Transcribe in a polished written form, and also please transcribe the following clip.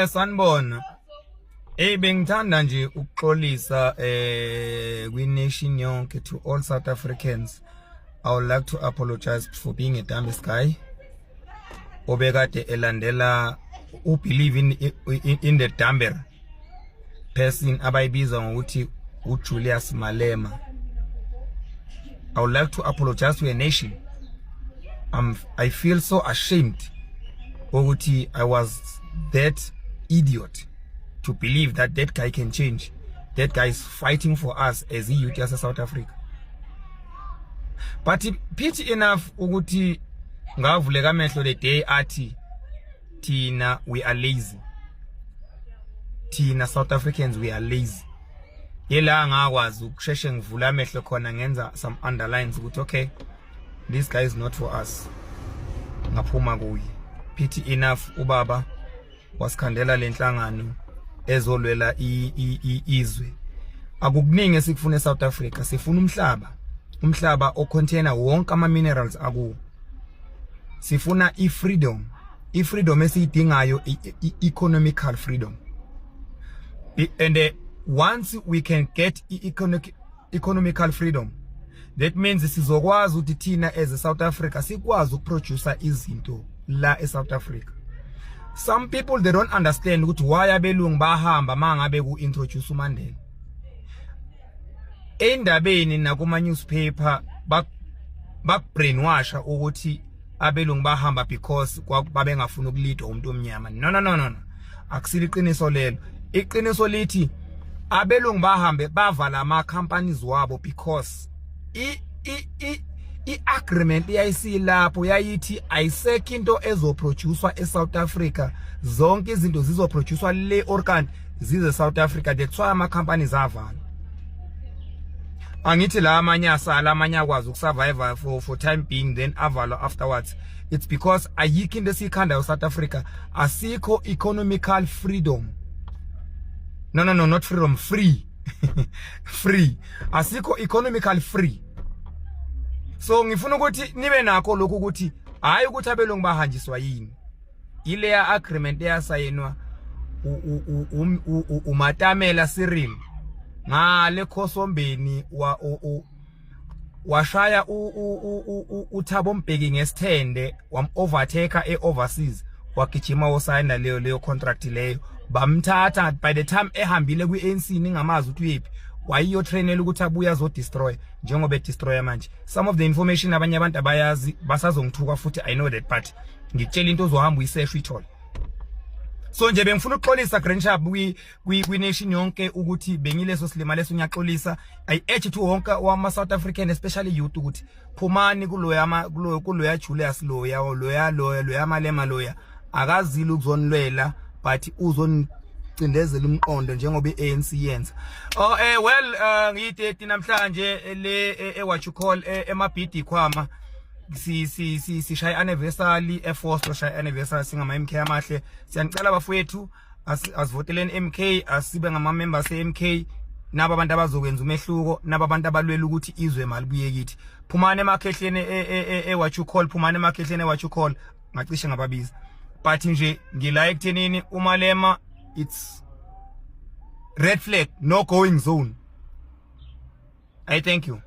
Sanibona. Bengithanda nje ukuxolisa kwi-nation yonke, to all South Africans. I would like to apologize for being a dumb guy. Obekade elandela believe in the dumber person abayibiza ngokuthi uJulius Malema. I would like to apologize to a nation. I feel so ashamed ukuthi I was that idiot to believe that guy can change. That guy is fighting for us as a youth as South Africa. But pity enough ukuthi ngavuleka amehlo the day athi Tina we are lazy. Tina South Africans we are lazy. Yela ngakwazi ukusheshe ngivula amehlo khona ngenza some underlines ukuthi okay, this guy is not for us. Ngaphuma kuye. Pity enough ubaba wasikhandela lenhlangano ezolwela izwe. Akukuningi esikufuna eSouth Africa, sifuna umhlaba ocontainer wonke ama minerals akuwo. Sifuna freedom esiyidingayo, economical freedom. And once we can get economical freedom, that means sizokwazi ukuthi thina as a South Africa sikwazi ukuproduce izinto la eSouth Africa. Some people, they don't understand ukuthi why abelungu bahamba mangabe ku-introduce uMandela. Endabeni nakuma newspaper brainwasha ukuthi abelungu bahamba because babengafuna ukulidwa umuntu omnyama. No. Akusile iqiniso lelo. Iqiniso lithi abelungu bahambe bavala ama companies wabo because i-agreement yayisilapho yayithi ayisekho into ezoproducewa eSouth Africa, zonke izinto zizoproducewa le organ zize South Africa. That's why ama companies avala. Angithi la amanye asala, amanye akwazi ukusurvive for time being then avalwa afterwards. It's because ayikho into esikhanda South Africa, asikho economical freedom. No, not freedom, free. Free. Asikho economical free. So ngifuna ukuthi nibe nakho lokho ukuthi hayi ukuthi abelungu bahanjiswa yini. Ile ya agreement eyasayinwa uMatamela Cyril ngale Khosombeni washaya uThabo Mbeki ngesithende, wam overtaker overseas, wagijima wosayina leyo contract leyo, bamthatha. By the time ehambile kwi-ANC ningamazi ukuthi uyephi, wayiyo trainela ukuthi abuya zo destroy njengoba destroy manje. Some of the information abanye abantu abayazi basazongithuka futhi, I know that, but ngitshela into ozohamba uyiseshe ithole. So nje bengifuna ukuxolisa Grandshap kwi-nation yonke ukuthi bengileso silima leso ngiyaxolisa. I urge to wonke wama South African, especially youth, ukuthi phumani kuloya Julius loya Malema loya, akazile ukuzonilwela but uzonicindezela umqondo njengoba iANC yenza. Ngiyithi namhlanje le what you call emabhidi khwama sishaya anniversary eForce, shaya anniversary singama MK amahle. Siyanicela bafowethu asivoteleni MK, asibe ngama members eMK, naba abantu abazokwenza umehluko, naba abantu abalwela ukuthi izwe malibuye kithi. Phumane emakhehleni what you call, phumane emakhehleni what you call, ngacishe ngababiza. But nje ngila ekuthenini uMalema, it's red flag, no going zone. I thank you.